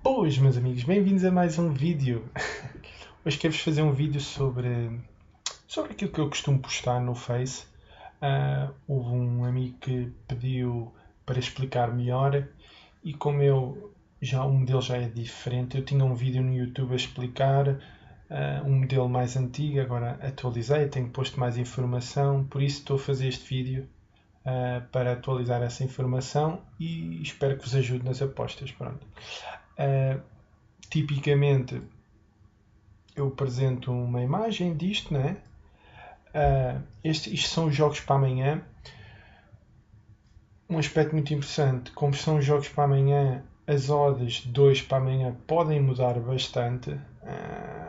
Boas, meus amigos, bem-vindos a mais um vídeo. Hoje quero-vos fazer um vídeo sobre aquilo que eu costumo postar no Face. Houve um amigo que pediu para explicar melhor e como o modelo já é diferente, eu tinha um vídeo no YouTube a explicar um modelo mais antigo, agora atualizei, tenho posto mais informação, por isso estou a fazer este vídeo para atualizar essa informação e espero que vos ajude nas apostas. Pronto. Tipicamente eu apresento uma imagem disto, né? Isto são os jogos para amanhã. Um aspecto muito interessante, como são os jogos para amanhã, as odds 2 para amanhã podem mudar bastante.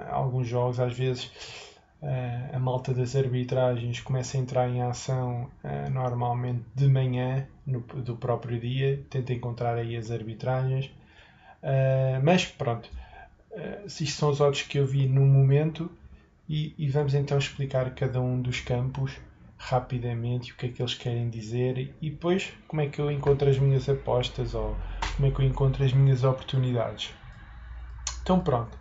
Alguns jogos, às vezes, a malta das arbitragens começa a entrar em ação normalmente de manhã, do próprio dia, tenta encontrar aí as arbitragens. Mas pronto, isto são os odds que eu vi no momento e vamos então explicar cada um dos campos rapidamente o que é que eles querem dizer e depois como é que eu encontro as minhas apostas ou como é que eu encontro as minhas oportunidades. Então pronto.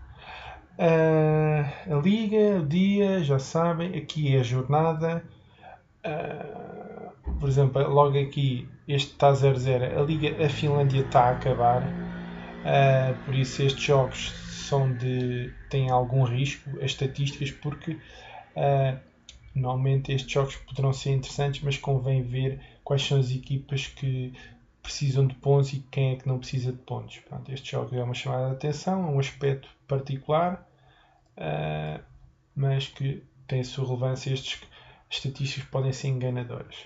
A liga, o dia, já sabem, aqui é a jornada. Por exemplo, logo aqui, este está 0-0. A Finlândia está a acabar. Por isso estes jogos têm algum risco, as estatísticas, porque normalmente estes jogos poderão ser interessantes, mas convém ver quais são as equipas que precisam de pontos e quem é que não precisa de pontos. Pronto, este jogo é uma chamada de atenção, é um aspecto particular, mas que tem a sua relevância. Estes estatísticas podem ser enganadoras.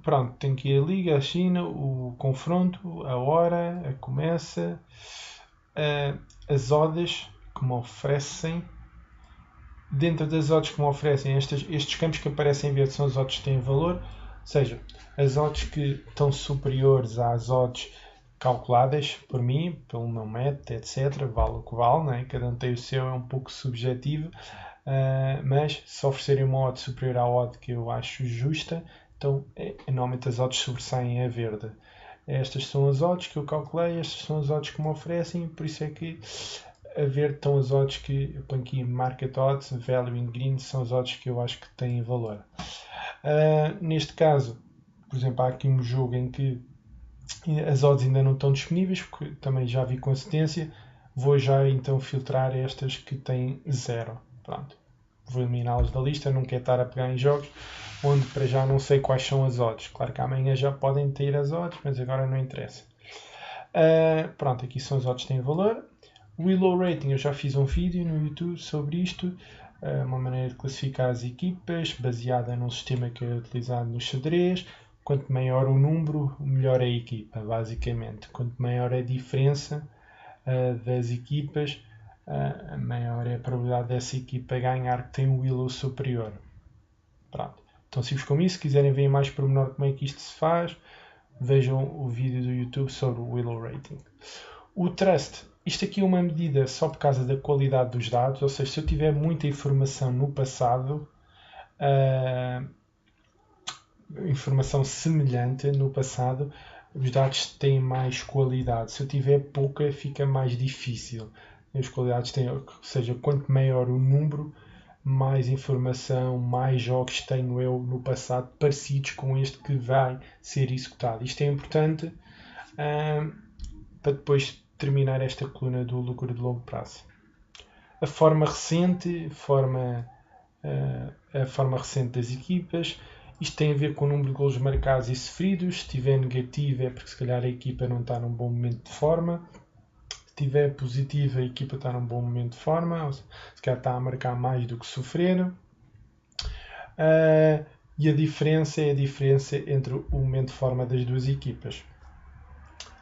Pronto, tem que ir a liga, a China, o confronto, a hora, a começa, as odds que me oferecem. Dentro das odds que me oferecem, estes campos que aparecem em verde são as odds que têm valor, ou seja, as odds que estão superiores às odds calculadas por mim, pelo meu método, etc. Vale o que vale, né? Cada um tem o seu, é um pouco subjetivo, mas se oferecerem uma odd superior à odd que eu acho justa, então normalmente as odds sobressaem a verde. Estas são as odds que eu calculei, estas são as odds que me oferecem, por isso é que a verde estão as odds que eu ponho aqui market odds, value in green, são as odds que eu acho que têm valor. Neste caso, por exemplo, há aqui um jogo em que as odds ainda não estão disponíveis, porque também já vi consistência. Vou já então filtrar estas que têm 0. Pronto. Vou eliminá-las da lista, não quero estar a pegar em jogos onde para já não sei quais são as odds. Claro que amanhã já podem ter as odds, mas agora não interessa. Pronto, aqui são as odds que têm valor. O Willow Rating, eu já fiz um vídeo no YouTube sobre isto, uma maneira de classificar as equipas, baseada num sistema que é utilizado no xadrez. Quanto maior o número, melhor a equipa, basicamente. Quanto maior a diferença das equipas, maior é a probabilidade dessa equipa ganhar que tem um Willow superior. Pronto. Então sigam com isso. Se quiserem ver mais pormenor como é que isto se faz, vejam o vídeo do YouTube sobre o Willow Rating. O Trust, isto aqui é uma medida só por causa da qualidade dos dados, ou seja, se eu tiver muita informação no passado, informação semelhante no passado, os dados têm mais qualidade. Se eu tiver pouca, fica mais difícil. As qualidades têm, ou seja, quanto maior o número, mais informação, mais jogos tenho eu no passado parecidos com este que vai ser executado. Isto é importante para depois terminar esta coluna do lucro de longo prazo. A forma recente, a forma recente das equipas. Isto tem a ver com o número de golos marcados e sofridos. Se estiver negativo é porque se calhar a equipa não está num bom momento de forma. Se estiver positivo a equipa está num bom momento de forma. Ou se calhar está a marcar mais do que sofrer. E a diferença é a diferença entre o momento de forma das duas equipas.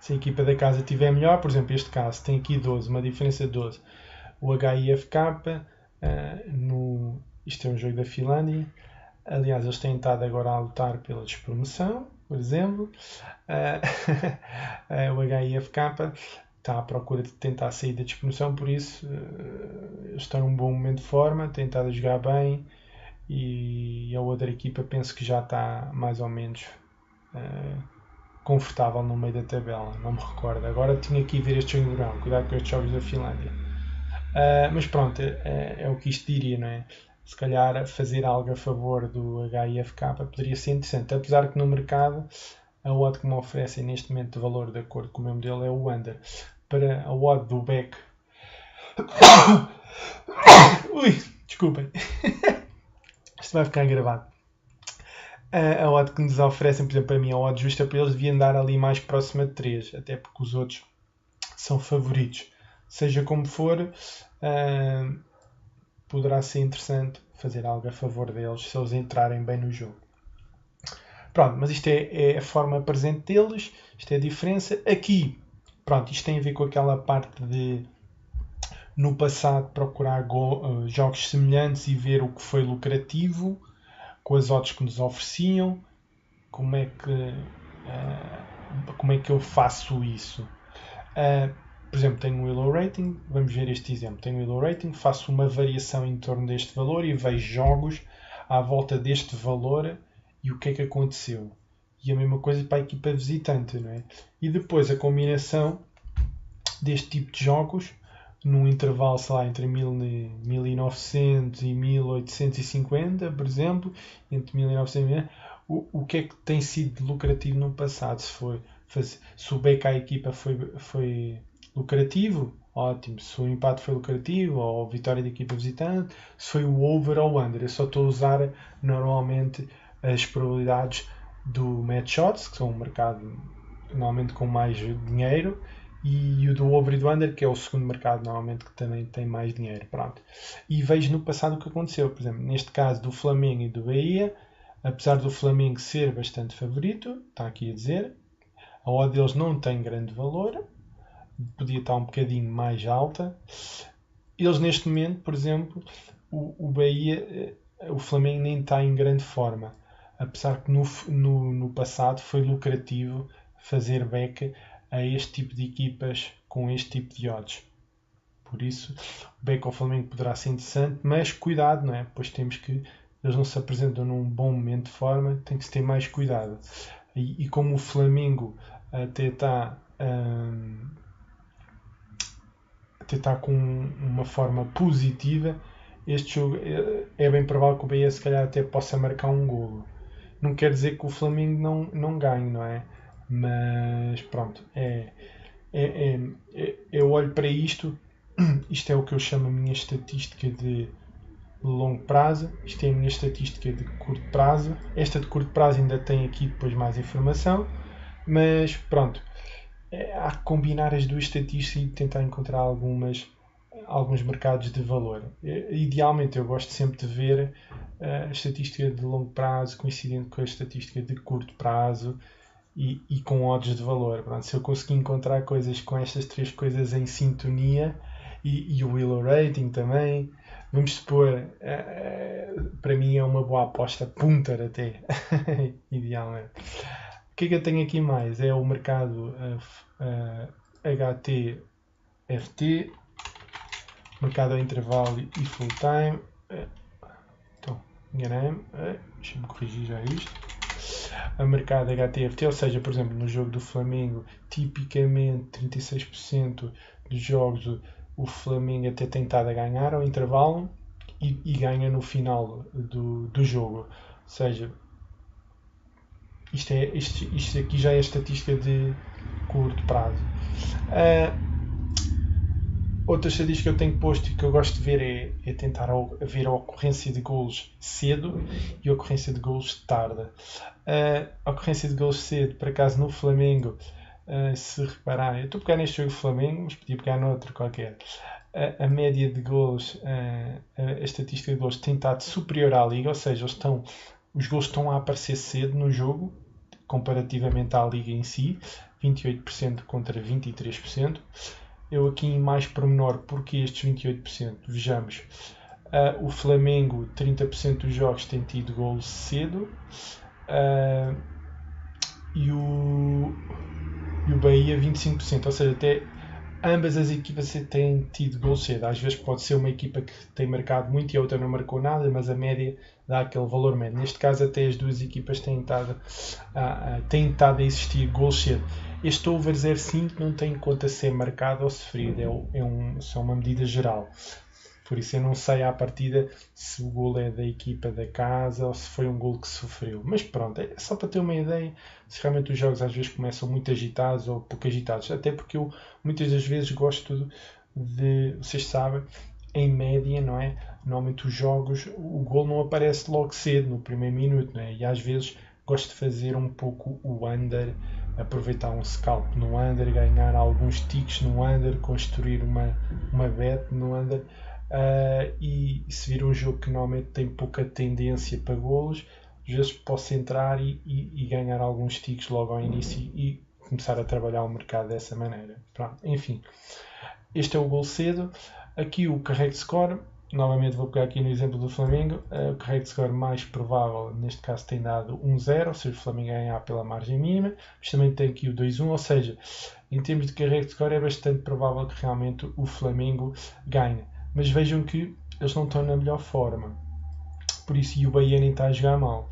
Se a equipa da casa estiver melhor, por exemplo, este caso tem aqui 12, uma diferença de 12. O HIFK, isto é um jogo da Finlândia. Aliás, eles têm estado agora a lutar pela despromoção, por exemplo. O HIFK está à procura de tentar sair da despromoção, por isso eles estão num bom momento de forma, têm estado a jogar bem e a outra equipa penso que já está mais ou menos confortável no meio da tabela, não me recordo. Agora tinha que ir ver este jogo de verão, cuidado com estes jogos da Finlândia. Mas pronto, é o que isto diria, não é? Se calhar fazer algo a favor do HIFK poderia ser interessante, apesar que no mercado a odd que me oferecem neste momento de valor de acordo com o meu modelo é o under. Para a odd do back. Ui, desculpem. Isto vai ficar gravado. A odd que nos oferecem, por exemplo, para mim, a odd justa para eles devia andar ali mais próxima de 3, até porque os outros são favoritos. Seja como for, poderá ser interessante fazer algo a favor deles se eles entrarem bem no jogo. Pronto, mas isto é a forma presente deles, isto é a diferença. Aqui, pronto, isto tem a ver com aquela parte de no passado procurar jogos semelhantes e ver o que foi lucrativo, com as odds que nos ofereciam, como é que eu faço isso. Por exemplo, tenho o Willow Rating, vamos ver este exemplo. Tenho o Willow Rating, faço uma variação em torno deste valor e vejo jogos à volta deste valor e o que é que aconteceu. E a mesma coisa para a equipa visitante, não é? E depois a combinação deste tipo de jogos num intervalo, sei lá, entre 1900 e 1850, por exemplo, entre 1900 e o que é que tem sido lucrativo no passado? Se o back à equipa foi lucrativo, ótimo. Se o empate foi lucrativo, ou a vitória da equipa visitante, se foi o over ou o under. Eu só estou a usar normalmente as probabilidades do match shots, que são um mercado normalmente com mais dinheiro, e o do over e do under, que é o segundo mercado normalmente que também tem mais dinheiro. Pronto. E vejo no passado o que aconteceu. Por exemplo, neste caso do Flamengo e do Bahia, apesar do Flamengo ser bastante favorito, está aqui a dizer, a odd deles não tem grande valor, podia estar um bocadinho mais alta. Eles neste momento, por exemplo, o Bahia, o Flamengo nem está em grande forma, apesar que no passado foi lucrativo fazer back a este tipo de equipas com este tipo de odds. Por isso, o back ao Flamengo poderá ser interessante, mas cuidado, não é? Pois temos que eles não se apresentam num bom momento de forma, tem que se ter mais cuidado. E como o Flamengo até está com uma forma positiva, este jogo é bem provável que o Bahia se calhar até possa marcar um golo. Não quer dizer que o Flamengo não ganhe, não é? Mas pronto, eu olho para isto é o que eu chamo a minha estatística de longo prazo, isto é a minha estatística de curto prazo. Esta de curto prazo ainda tem aqui depois mais informação, mas pronto, há que combinar as duas estatísticas e tentar encontrar alguns mercados de valor. Idealmente eu gosto sempre de ver a estatística de longo prazo coincidente com a estatística de curto prazo e com odds de valor. Pronto, se eu conseguir encontrar coisas com estas três coisas em sintonia e o Willow Rating também, vamos supor, para mim é uma boa aposta, punter até, idealmente. O que é que eu tenho aqui mais? É o mercado HT-FT, mercado ao intervalo e full time. Então, enganei-me, deixa-me corrigir já isto. A mercado HT-FT, ou seja, por exemplo, no jogo do Flamengo, tipicamente 36% dos jogos o Flamengo até tem estado a ganhar ao intervalo e ganha no final do jogo. Ou seja, isto aqui já é a estatística de curto prazo. Outra estatística que eu tenho posto e que eu gosto de ver é tentar ver a ocorrência de golos cedo e a ocorrência de golos tarde. A ocorrência de golos cedo, por acaso no Flamengo, se reparar, eu estou a pegar neste jogo do Flamengo, mas podia pegar noutro qualquer. A média de golos, a estatística de golos tem estado superior à liga, ou seja, os golos estão a aparecer cedo no jogo, comparativamente à liga em si, 28% contra 23%. Eu aqui em mais pormenor, porque estes 28%? Vejamos, o Flamengo, 30% dos jogos tem tido golos cedo, e o Bahia, 25%, ou seja, até ambas as equipas têm tido gol cedo. Às vezes pode ser uma equipa que tem marcado muito e a outra não marcou nada, mas a média dá aquele valor médio. Neste caso, até as duas equipas têm estado a existir gol cedo. Este over 0,5 não tem em conta se é marcado ou sofrido, só uma medida geral. Por isso eu não sei à partida se o gol é da equipa da casa ou se foi um gol que sofreu. Mas pronto, é só para ter uma ideia se realmente os jogos às vezes começam muito agitados ou pouco agitados. Até porque eu muitas das vezes gosto de, vocês sabem, em média, não é? Normalmente os jogos, o gol não aparece logo cedo, no primeiro minuto, não é? E às vezes gosto de fazer um pouco o under, aproveitar um scalp no under, ganhar alguns ticks no under, construir uma bet no under. E se vir um jogo que normalmente tem pouca tendência para golos, às vezes posso entrar e ganhar alguns ticks logo ao início e começar a trabalhar o mercado dessa maneira. Pronto, enfim, este é o gol cedo. Aqui o carrego score, novamente vou pegar aqui no exemplo do Flamengo, o carrego score mais provável, neste caso tem dado 1-0, ou seja, o Flamengo ganhar pela margem mínima, mas também tem aqui o 2-1, ou seja, em termos de carrego de score é bastante provável que realmente o Flamengo ganhe. Mas vejam que eles não estão na melhor forma. Por isso, e o Bahia nem está a jogar mal.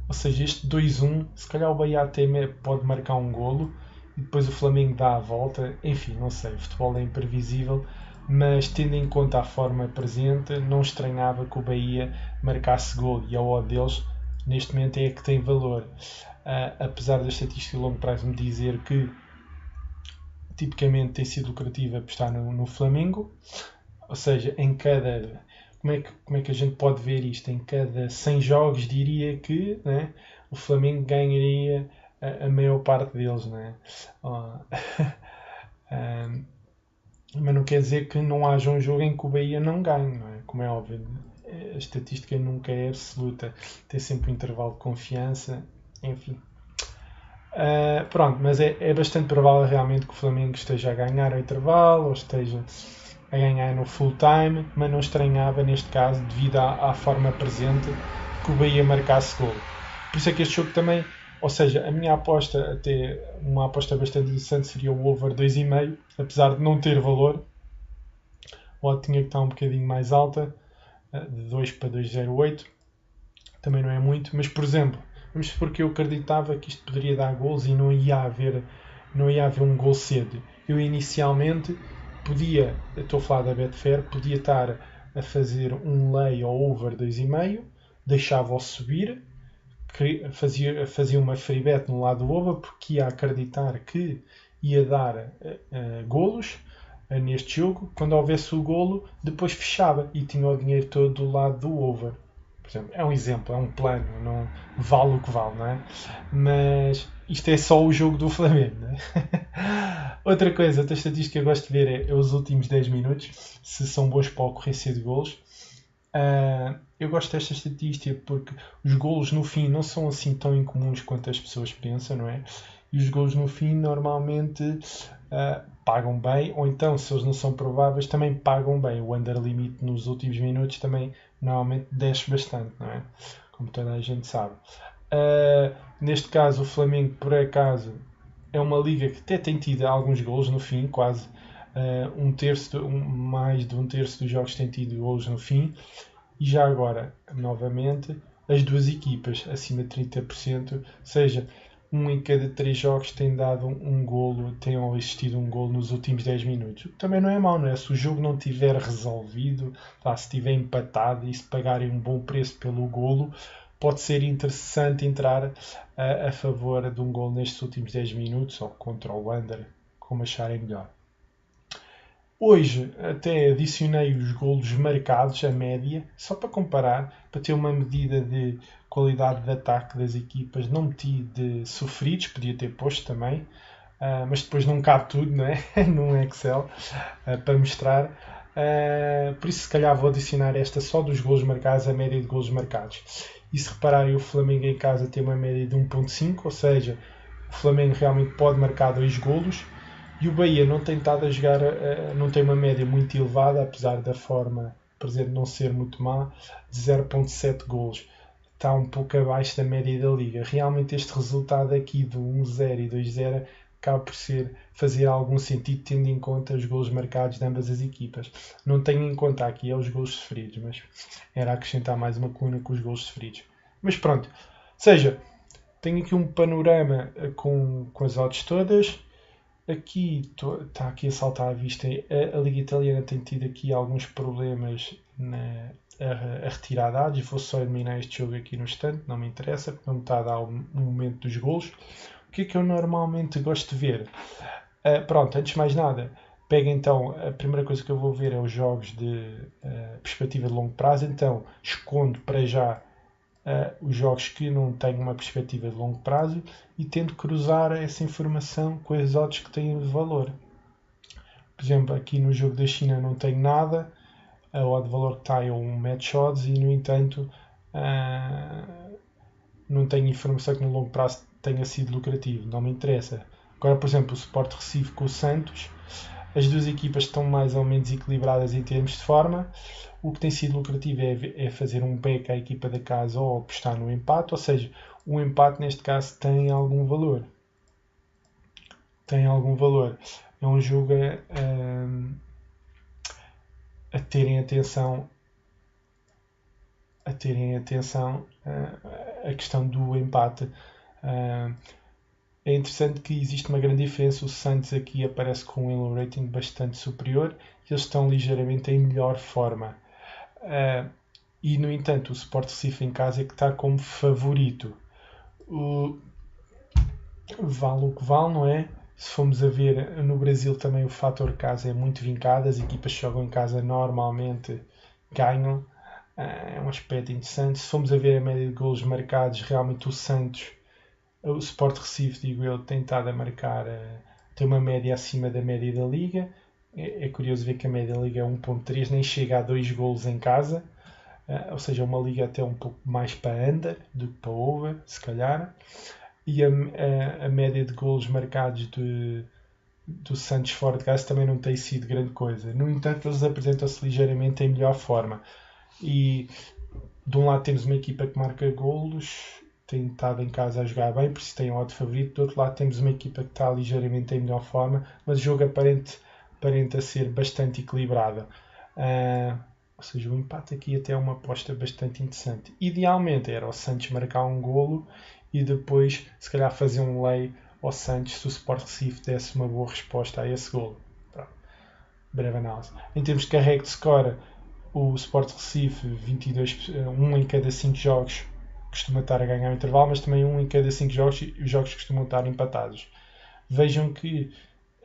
Ou seja, este 2-1, se calhar o Bahia até pode marcar um golo e depois o Flamengo dá a volta. Enfim, não sei, o futebol é imprevisível, mas tendo em conta a forma presente, não estranhava que o Bahia marcasse golo e a odd deles neste momento é a que tem valor. Apesar da estatística de longo prazo me dizer que tipicamente tem sido lucrativo apostar no Flamengo, ou seja, em cada. Como é que a gente pode ver isto? Em cada 100 jogos, diria que, né, o Flamengo ganharia a maior parte deles. Né? Mas não quer dizer que não haja um jogo em que o Bahia não ganhe, não é? Como é óbvio. A estatística nunca é absoluta, tem sempre um intervalo de confiança, enfim. Pronto, mas é bastante provável realmente que o Flamengo esteja a ganhar ao intervalo ou esteja a ganhar no full time, mas não estranhava neste caso devido à forma presente que o Bahia marcasse gol. Por isso é que este jogo também, ou seja, a minha aposta, até uma aposta bastante interessante, seria o over 2,5, apesar de não ter valor, a odd tinha que estar um bocadinho mais alta, de 2 para 2,08, também não é muito, mas por exemplo, vamos supor que eu acreditava que isto poderia dar gols e não ia haver um gol cedo. Eu inicialmente podia, eu estou a falar da Betfair, podia estar a fazer um lay ou over 2,5, deixava-o subir, fazia uma free bet no lado do over porque ia acreditar que ia dar golos neste jogo. Quando houvesse o golo, depois fechava e tinha o dinheiro todo do lado do over. Por exemplo, é um exemplo, é um plano, não vale o que vale, não é? Mas isto é só o jogo do Flamengo, não é? Outra coisa, outra estatística que eu gosto de ver é os últimos 10 minutos, se são bons para a ocorrência de golos. Eu gosto desta estatística porque os golos no fim não são assim tão incomuns quanto as pessoas pensam, não é? E os golos no fim normalmente pagam bem, ou então, se eles não são prováveis, também pagam bem. O under limit nos últimos minutos também normalmente desce bastante, não é? Como toda a gente sabe. Neste caso, o Flamengo, por acaso, é uma liga que até tem tido alguns golos no fim, quase mais de um terço dos jogos tem tido golos no fim. E já agora, novamente, as duas equipas acima de 30%, ou seja, um em cada 3 jogos tem dado um golo, tem existido um golo nos últimos 10 minutos. O que também não é mau, não é? Se o jogo não tiver resolvido, se estiver empatado e se pagarem um bom preço pelo golo, pode ser interessante entrar a favor de um golo nestes últimos 10 minutos ou contra o under, como acharem melhor. Hoje até adicionei os golos marcados, a média, só para comparar, para ter uma medida de qualidade de ataque das equipas. Não meti de sofridos, podia ter posto também, mas depois não cabe tudo, não é? Num Excel, para mostrar. Por isso, se calhar, vou adicionar esta só dos golos marcados, a média de golos marcados. E se repararem, o Flamengo em casa tem uma média de 1.5, ou seja, o Flamengo realmente pode marcar 2 golos. E o Bahia não tem estado a jogar, não tem uma média muito elevada, apesar da forma presente não ser muito má, de 0.7 golos. Está um pouco abaixo da média da Liga. Realmente este resultado aqui do 1-0 e 2-0 acaba por fazer algum sentido tendo em conta os golos marcados de ambas as equipas. Não tenho em conta aqui os golos sofridos, mas era acrescentar mais uma coluna com os golos sofridos. Mas pronto, ou seja, tenho aqui um panorama com as odds todas. Aqui está aqui a saltar à vista. A Liga Italiana tem tido aqui alguns problemas a retirar dados. Vou só eliminar este jogo aqui no instante, não me interessa, porque não me está a dar o momento dos golos. O que é que eu normalmente gosto de ver? Pronto, antes de mais nada, pega então, a primeira coisa que eu vou ver é os jogos de perspectiva de longo prazo. Então, escondo para já os jogos que não têm uma perspectiva de longo prazo e tento cruzar essa informação com as odds que têm valor. Por exemplo, aqui no jogo da China não tenho nada, a odd de valor que está é um match odds e, no entanto, não tenho informação que no longo prazo tenha sido lucrativo, não me interessa. Agora, por exemplo, o Sport Recife com o Santos, as duas equipas estão mais ou menos equilibradas em termos de forma. O que tem sido lucrativo é fazer um back à equipa da casa ou apostar no empate, ou seja, o empate neste caso tem algum valor. Tem algum valor. É um jogo a terem atenção a questão do empate. É interessante que existe uma grande diferença. O Santos aqui aparece com um elo rating bastante superior e eles estão ligeiramente em melhor forma. E, no entanto, o Sport Recife em casa é que está como favorito. Vale o que vale, não é? Se formos a ver, no Brasil também o fator casa é muito vincado. As equipas que jogam em casa normalmente ganham. É um aspecto interessante. Se formos a ver a média de golos marcados, realmente o Santos, o Sport Recife, digo eu, tem estado a marcar, tem uma média acima da média da Liga. É curioso ver que a média da Liga é 1.3, nem chega a 2 golos em casa. Ou seja, uma liga até um pouco mais para under do que para over, se calhar. E a média de golos marcados do Santos fora de casa também não tem sido grande coisa. No entanto, eles apresentam-se ligeiramente em melhor forma. E de um lado temos uma equipa que marca golos, tem estado em casa a jogar bem, por isso tem um odd favorito. Do outro lado temos uma equipa que está ligeiramente em melhor forma, mas o jogo aparenta ser bastante equilibrado. Ou seja, o empate aqui até é uma aposta bastante interessante. Idealmente era o Santos marcar um golo e depois, se calhar, fazer um lay ao Santos se o Sport Recife desse uma boa resposta a esse golo. Pronto. Breve análise. Em termos de carrego de score, o Sport Recife, 22, 1 em cada 5 jogos costuma estar a ganhar o intervalo, mas também 1 em cada 5 jogos e os jogos costumam estar empatados. Vejam que,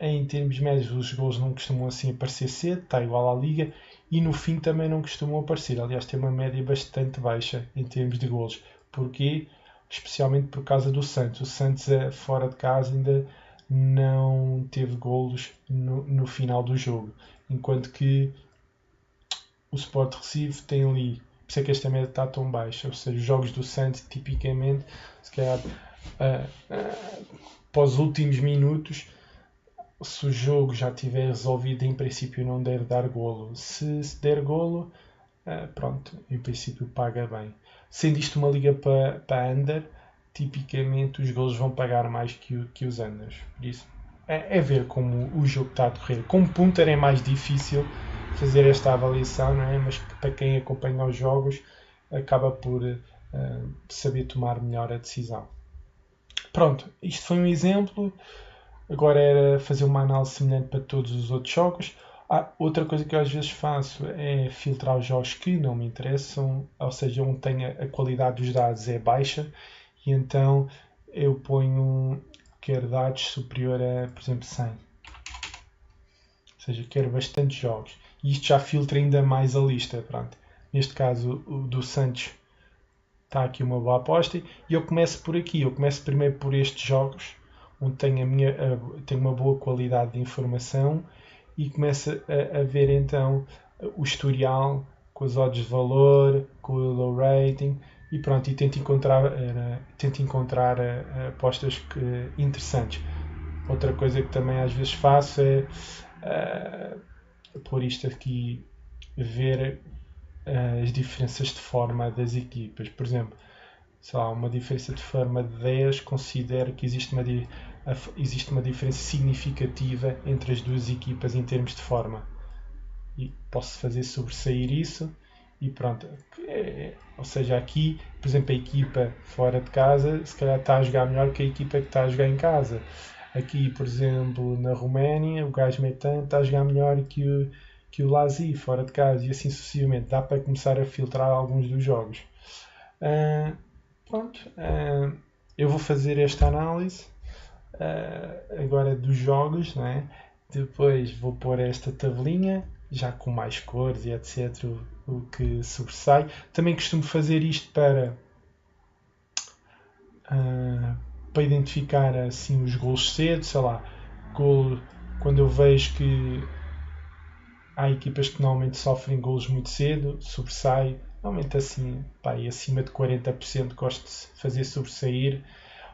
em termos médios, os golos não costumam assim aparecer cedo, está igual à Liga, e no fim também não costumam aparecer. Aliás, tem uma média bastante baixa em termos de golos. Porquê? Especialmente por causa do Santos. O Santos, fora de casa, ainda não teve golos no final do jogo. Enquanto que o Sport Recife tem ali, por isso é que esta média está tão baixa. Ou seja, os jogos do Santos, tipicamente, se calhar, após os últimos minutos, se o jogo já estiver resolvido, em princípio não deve dar golo. Se der golo, pronto, em princípio paga bem. Sendo isto uma liga para under, tipicamente os golos vão pagar mais que os unders. Por isso, é ver como o jogo está a decorrer. Como punter é mais difícil fazer esta avaliação, não é? Mas para quem acompanha os jogos acaba por saber tomar melhor a decisão. Pronto, isto foi um exemplo. Agora era fazer uma análise semelhante para todos os outros jogos. Outra coisa que eu às vezes faço é filtrar os jogos que não me interessam, ou seja, onde tem a qualidade dos dados é baixa, e então eu ponho quero dados superior a, por exemplo, 100. Ou seja, quero bastantes jogos. E isto já filtra ainda mais a lista. Pronto. Neste caso, o do Santos está aqui uma boa aposta. E eu começo por aqui. Eu começo primeiro por estes jogos, onde tenho uma boa qualidade de informação, e começo a ver então o historial com as odds de valor, com o low rating, e pronto, e tento encontrar apostas interessantes. Outra coisa que também às vezes faço é pôr isto aqui, ver as diferenças de forma das equipas. Por exemplo, se há uma diferença de forma de 10, considero que existe existe uma diferença significativa entre as duas equipas em termos de forma. E posso fazer sobressair isso e pronto. Ou seja, aqui, por exemplo, a equipa fora de casa se calhar está a jogar melhor que a equipa que está a jogar em casa. Aqui, por exemplo, na Roménia, o gajo Metan está a jogar melhor que o Lazio fora de casa e assim sucessivamente. Dá para começar a filtrar alguns dos jogos. Pronto, eu vou fazer esta análise agora dos jogos, não é? Depois vou pôr esta tabelinha já com mais cores e etc. O que sobressai. Também costumo fazer isto para identificar assim os gols cedo, sei lá, quando eu vejo que há equipas que normalmente sofrem gols muito cedo, sobressai, normalmente assim, e acima de 40% gosto de fazer sobressair,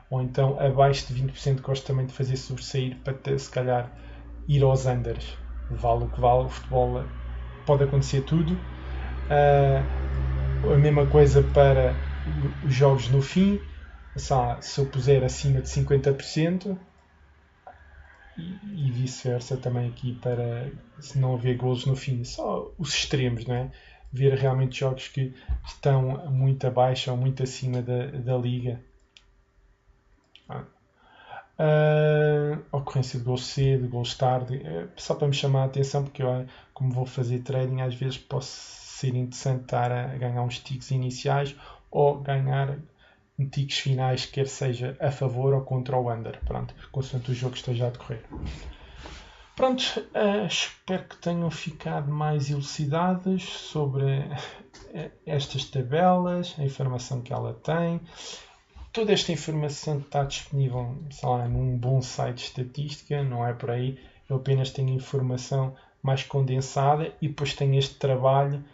ou então abaixo de 20% gosto também de fazer sobressair para ter, se calhar ir aos unders. Vale o que vale, o futebol pode acontecer tudo. A mesma coisa para os jogos no fim, se eu puser acima de 50%, e vice-versa também aqui para se não haver golos no fim, só os extremos, não é? Ver realmente jogos que estão muito abaixo ou muito acima da liga. Ocorrência de gols cedo, gols tarde, só para me chamar a atenção, porque eu, como vou fazer trading, às vezes posso ser interessante estar a ganhar uns ticks iniciais ou ganhar ticks finais, quer seja a favor ou contra o under, pronto, consoante o jogo esteja a decorrer. Pronto, espero que tenham ficado mais elucidados sobre estas tabelas, a informação que ela tem. Toda esta informação está disponível, sei lá, num bom site de estatística, não é por aí. Eu apenas tenho informação mais condensada e depois tenho este trabalho,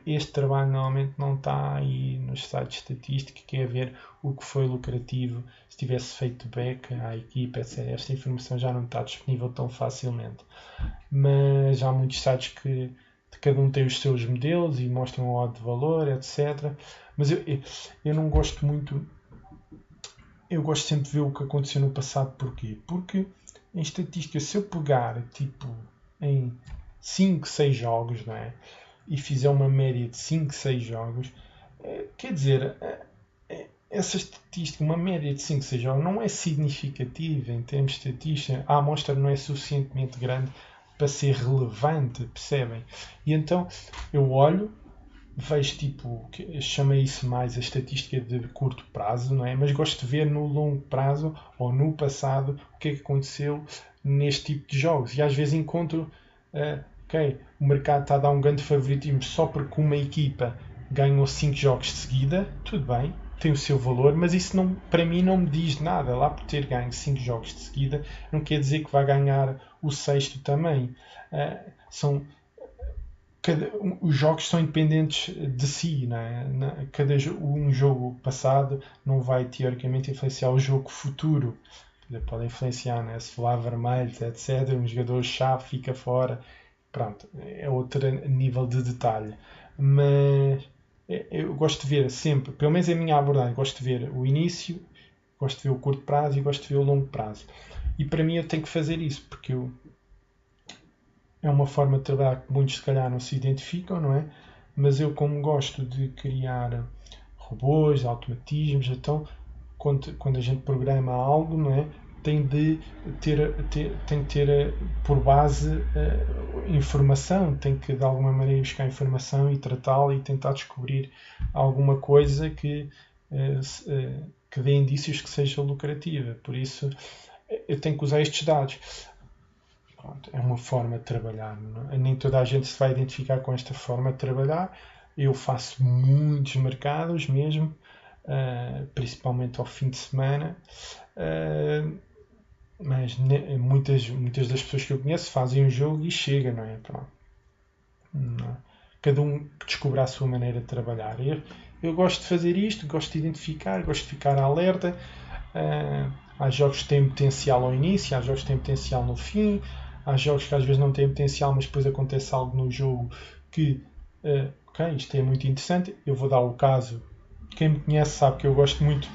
este trabalho normalmente não está aí nos sites de estatística, que é ver o que foi lucrativo, se tivesse feito back à equipa, etc. Esta informação já não está disponível tão facilmente. Mas há muitos sites que cada um tem os seus modelos e mostram o odd de valor, etc. Mas eu não gosto muito. Eu gosto sempre de ver o que aconteceu no passado. Porquê? Porque em estatística, se eu pegar em 5, 6 jogos, não é? E fizer uma média de 5, 6 jogos, quer dizer, essa estatística, uma média de 5, 6 jogos, não é significativa em termos de estatística. A amostra não é suficientemente grande para ser relevante, percebem? E então eu olho, vejo chamei isso mais a estatística de curto prazo, não é? Mas gosto de ver no longo prazo ou no passado o que é que aconteceu neste tipo de jogos. E às vezes encontro, o mercado está a dar um grande favoritismo só porque uma equipa ganhou 5 jogos de seguida, tudo bem, tem o seu valor, mas isso não, para mim não me diz nada. Lá por ter ganho 5 jogos de seguida, não quer dizer que vai ganhar o sexto também. Os jogos são independentes de si, não é? Um jogo passado não vai teoricamente influenciar o jogo futuro. Pode influenciar, né? Se falar vermelhos, etc. Um jogador-chave fica fora. Pronto, é outro nível de detalhe. Mas eu gosto de ver sempre, pelo menos a minha abordagem, gosto de ver o início, gosto de ver o curto prazo e gosto de ver o longo prazo. E para mim eu tenho que fazer isso, porque é uma forma de trabalhar que muitos se calhar não se identificam, não é? Mas eu, como gosto de criar robôs, automatismos, então quando a gente programa algo, não é? Tem de ter por base informação, tem que de alguma maneira buscar informação e tratá-la e tentar descobrir alguma coisa que dê indícios que seja lucrativa. Por isso eu tenho que usar estes dados. Pronto, é uma forma de trabalhar. Não? Nem toda a gente se vai identificar com esta forma de trabalhar. Eu faço muitos mercados mesmo, principalmente ao fim de semana, mas muitas das pessoas que eu conheço fazem um jogo e chega, não é? Pronto. Não. Cada um descobre a sua maneira de trabalhar. Eu gosto de fazer isto, gosto de identificar, gosto de ficar alerta. Há jogos que têm potencial ao início, há jogos que têm potencial no fim, há jogos que às vezes não têm potencial, mas depois acontece algo no jogo que, isto é muito interessante. Eu vou dar o caso, quem me conhece sabe que eu gosto muito,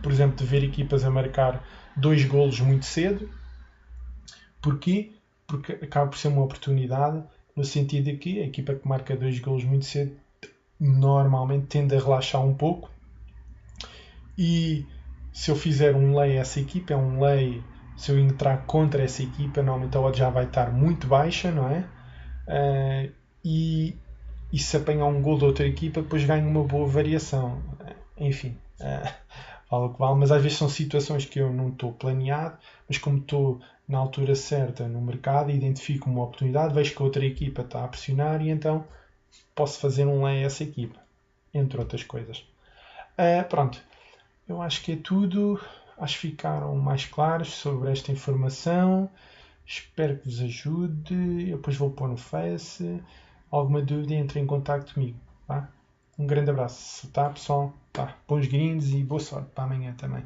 por exemplo, de ver equipas a marcar 2 golos muito cedo. Porquê? Porque acaba por ser uma oportunidade, no sentido de que a equipa que marca 2 golos muito cedo normalmente tende a relaxar um pouco. E se eu fizer um lay a essa equipa, é um lay, se eu entrar contra essa equipa, normalmente a odd já vai estar muito baixa, não é? E se apanhar um gol de outra equipa, depois ganho uma boa variação. Enfim, vale o que vale, mas às vezes são situações que eu não estou planeado, mas como estou na altura certa no mercado, identifico uma oportunidade, vejo que a outra equipa está a pressionar e então posso fazer um lay a essa equipa, entre outras coisas. Pronto, eu acho que é tudo. Acho que ficaram mais claros sobre esta informação. Espero que vos ajude. Eu depois vou pôr no Face. Alguma dúvida, entre em contato comigo. Tá? Um grande abraço, tá, pessoal? Tá. Bons grindes e boa sorte para amanhã também.